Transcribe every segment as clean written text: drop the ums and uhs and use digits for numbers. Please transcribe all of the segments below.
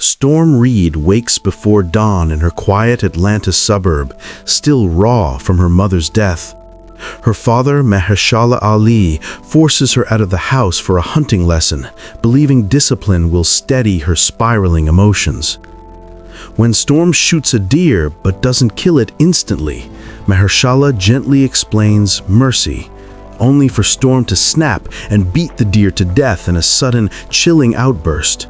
Storm Reed wakes before dawn in her quiet Atlanta suburb, still raw from her mother's death. Her father, Mahershala Ali, forces her out of the house for a hunting lesson, believing discipline will steady her spiraling emotions. When Storm shoots a deer but doesn't kill it instantly, Mahershala gently explains mercy, only for Storm to snap and beat the deer to death in a sudden, chilling outburst.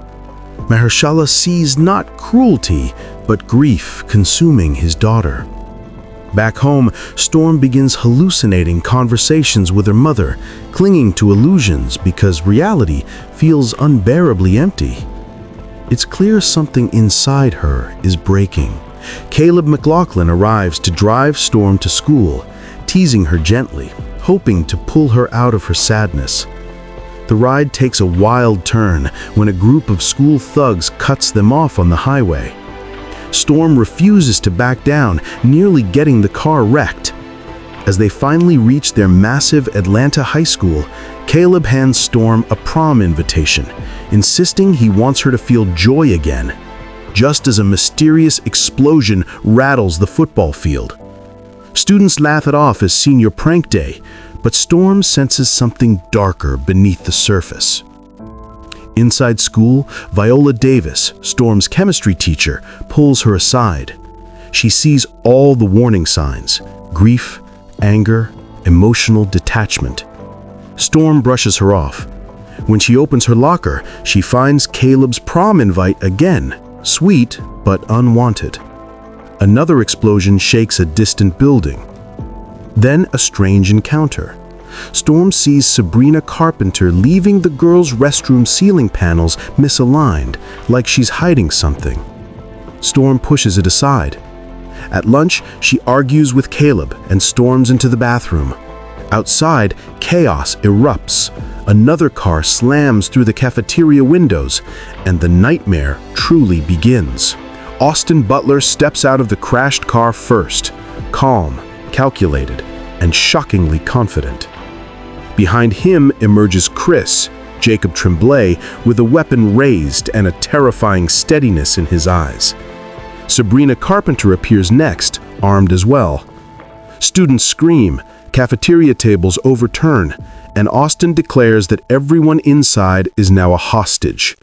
Mahershala sees not cruelty, but grief consuming his daughter. Back home, Storm begins hallucinating conversations with her mother, clinging to illusions because reality feels unbearably empty. It's clear something inside her is breaking. Caleb McLaughlin arrives to drive Storm to school, teasing her gently, hoping to pull her out of her sadness. The ride takes a wild turn when a group of school thugs cuts them off on the highway. Storm refuses to back down, nearly getting the car wrecked. As they finally reach their massive Atlanta high school, Caleb hands Storm a prom invitation, insisting he wants her to feel joy again, just as a mysterious explosion rattles the football field. Students laugh it off as senior prank day, but Storm senses something darker beneath the surface. Inside school, Viola Davis, Storm's chemistry teacher, pulls her aside. She sees all the warning signs: grief, anger, emotional detachment. Storm brushes her off. When she opens her locker, she finds Caleb's prom invite again, sweet but unwanted. Another explosion shakes a distant building. Then a strange encounter. Storm sees Sabrina Carpenter leaving the girls' restroom ceiling panels misaligned, like she's hiding something. Storm pushes it aside. At lunch, she argues with Caleb and storms into the bathroom. Outside, chaos erupts. Another car slams through the cafeteria windows, and the nightmare truly begins. Austin Butler steps out of the crashed car first, calm, calculated, and shockingly confident. Behind him emerges Chris, Jacob Tremblay, with a weapon raised and a terrifying steadiness in his eyes. Sabrina Carpenter appears next, armed as well. Students scream, cafeteria tables overturn, and Austin declares that everyone inside is now a hostage.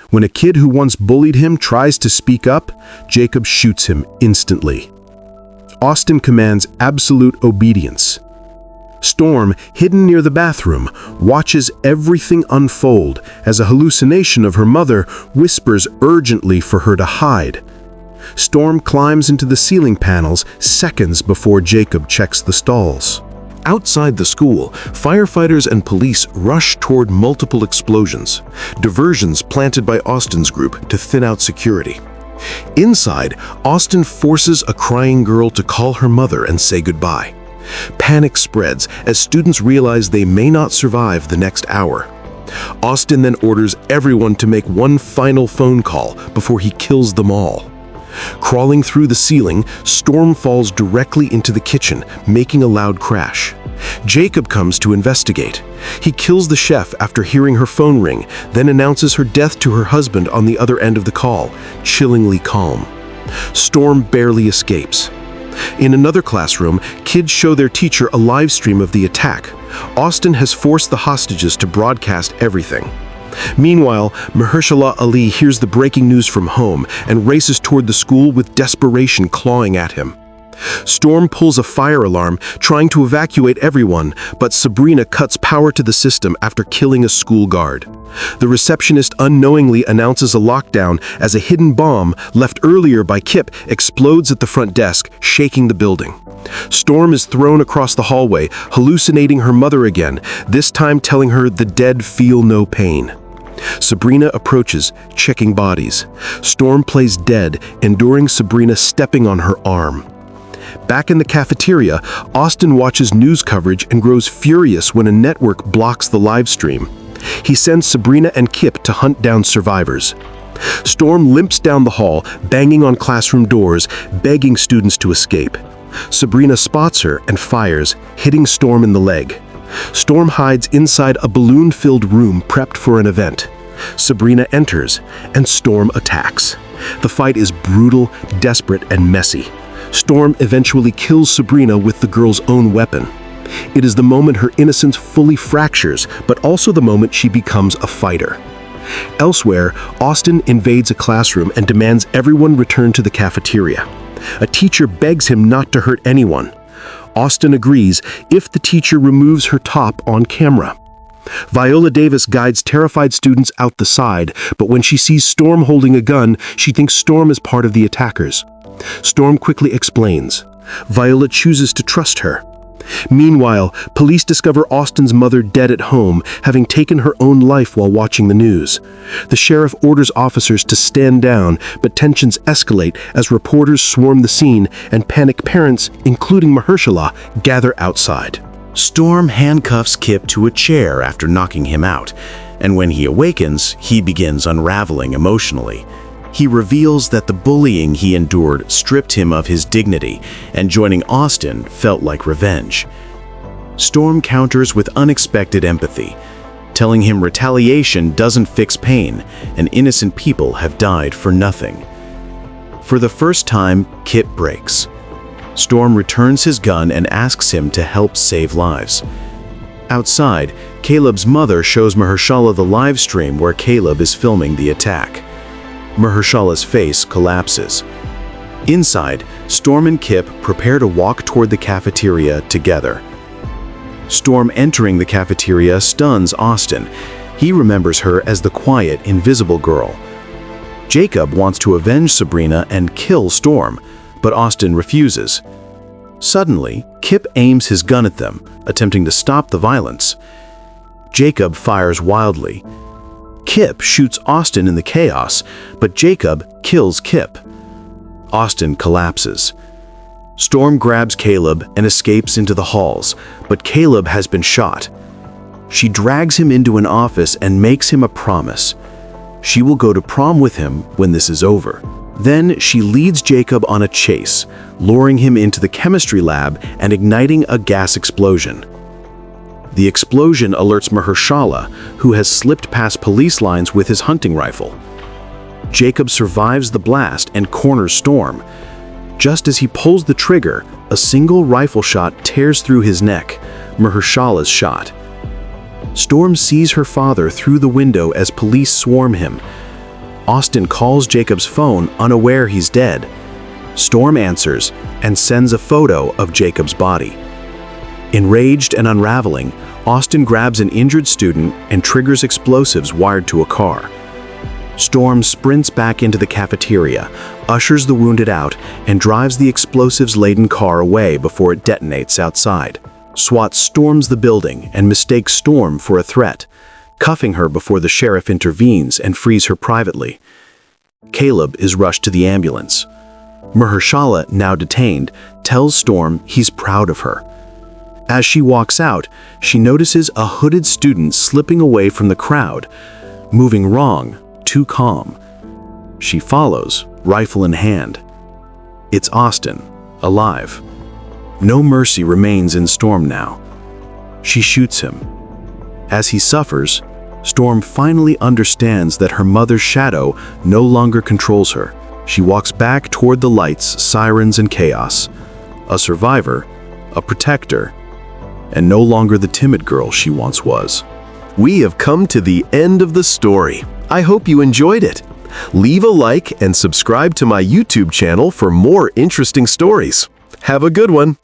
When a kid who once bullied him tries to speak up, Jacob shoots him instantly. Austin commands absolute obedience. Storm, hidden near the bathroom, watches everything unfold as a hallucination of her mother whispers urgently for her to hide. Storm climbs into the ceiling panels seconds before Jacob checks the stalls. Outside the school, firefighters and police rush toward multiple explosions, diversions planted by Austin's group to thin out security. Inside, Austin forces a crying girl to call her mother and say goodbye. Panic spreads as students realize they may not survive the next hour. Austin then orders everyone to make one final phone call before he kills them all. Crawling through the ceiling, Storm falls directly into the kitchen, making a loud crash. Jacob comes to investigate. He kills the chef after hearing her phone ring, then announces her death to her husband on the other end of the call, chillingly calm. Storm barely escapes. In another classroom, kids show their teacher a live stream of the attack. Austin has forced the hostages to broadcast everything. Meanwhile, Mahershala Ali hears the breaking news from home and races toward the school with desperation clawing at him. Storm pulls a fire alarm, trying to evacuate everyone, but Sabrina cuts power to the system after killing a school guard. The receptionist unknowingly announces a lockdown as a hidden bomb left earlier by Kip explodes at the front desk, shaking the building. Storm is thrown across the hallway, hallucinating her mother again, this time telling her the dead feel no pain. Sabrina approaches, checking bodies. Storm plays dead, enduring Sabrina stepping on her arm. Back in the cafeteria, Austin watches news coverage and grows furious when a network blocks the live stream. He sends Sabrina and Kip to hunt down survivors. Storm limps down the hall, banging on classroom doors, begging students to escape. Sabrina spots her and fires, hitting Storm in the leg. Storm hides inside a balloon-filled room prepped for an event. Sabrina enters, and Storm attacks. The fight is brutal, desperate, and messy. Storm eventually kills Sabrina with the girl's own weapon. It is the moment her innocence fully fractures, but also the moment she becomes a fighter. Elsewhere, Austin invades a classroom and demands everyone return to the cafeteria. A teacher begs him not to hurt anyone. Austin agrees if the teacher removes her top on camera. Viola Davis guides terrified students out the side, but when she sees Storm holding a gun, she thinks Storm is part of the attackers. Storm quickly explains. Viola chooses to trust her. Meanwhile, police discover Austin's mother dead at home, having taken her own life while watching the news. The sheriff orders officers to stand down, but tensions escalate as reporters swarm the scene and panicked parents, including Mahershala, gather outside. Storm handcuffs Kip to a chair after knocking him out, and when he awakens, he begins unraveling emotionally. He reveals that the bullying he endured stripped him of his dignity, and joining Austin felt like revenge. Storm counters with unexpected empathy, telling him retaliation doesn't fix pain, and innocent people have died for nothing. For the first time, Kip breaks. Storm returns his gun and asks him to help save lives. Outside, Caleb's mother shows Mahershala the live stream where Caleb is filming the attack. Mahershala's face collapses. Inside, Storm and Kip prepare to walk toward the cafeteria together. Storm entering the cafeteria stuns Austin. He remembers her as the quiet, invisible girl. Jacob wants to avenge Sabrina and kill Storm, but Austin refuses. Suddenly, Kip aims his gun at them, attempting to stop the violence. Jacob fires wildly. Kip shoots Austin in the chaos, but Jacob kills Kip. Austin collapses. Storm grabs Caleb and escapes into the halls, but Caleb has been shot. She drags him into an office and makes him a promise. She will go to prom with him when this is over. Then she leads Jacob on a chase, luring him into the chemistry lab and igniting a gas explosion. The explosion alerts Mahershala, who has slipped past police lines with his hunting rifle. Jacob survives the blast and corners Storm. Just as he pulls the trigger, a single rifle shot tears through his neck. Mahershala's shot. Storm sees her father through the window as police swarm him. Austin calls Jacob's phone, unaware he's dead. Storm answers and sends a photo of Jacob's body. Enraged and unraveling, Austin grabs an injured student and triggers explosives wired to a car. Storm sprints back into the cafeteria, ushers the wounded out, and drives the explosives-laden car away before it detonates outside. SWAT storms the building and mistakes Storm for a threat, cuffing her before the sheriff intervenes and frees her privately. Caleb is rushed to the ambulance. Mahershala, now detained, tells Storm he's proud of her. As she walks out, she notices a hooded student slipping away from the crowd, moving wrong, too calm. She follows, rifle in hand. It's Austin, alive. No mercy remains in Storm now. She shoots him. As he suffers, Storm finally understands that her mother's shadow no longer controls her. She walks back toward the lights, sirens, and chaos. A survivor, a protector, and no longer the timid girl she once was. We have come to the end of the story. I hope you enjoyed it. Leave a like and subscribe to my YouTube channel for more interesting stories. Have a good one.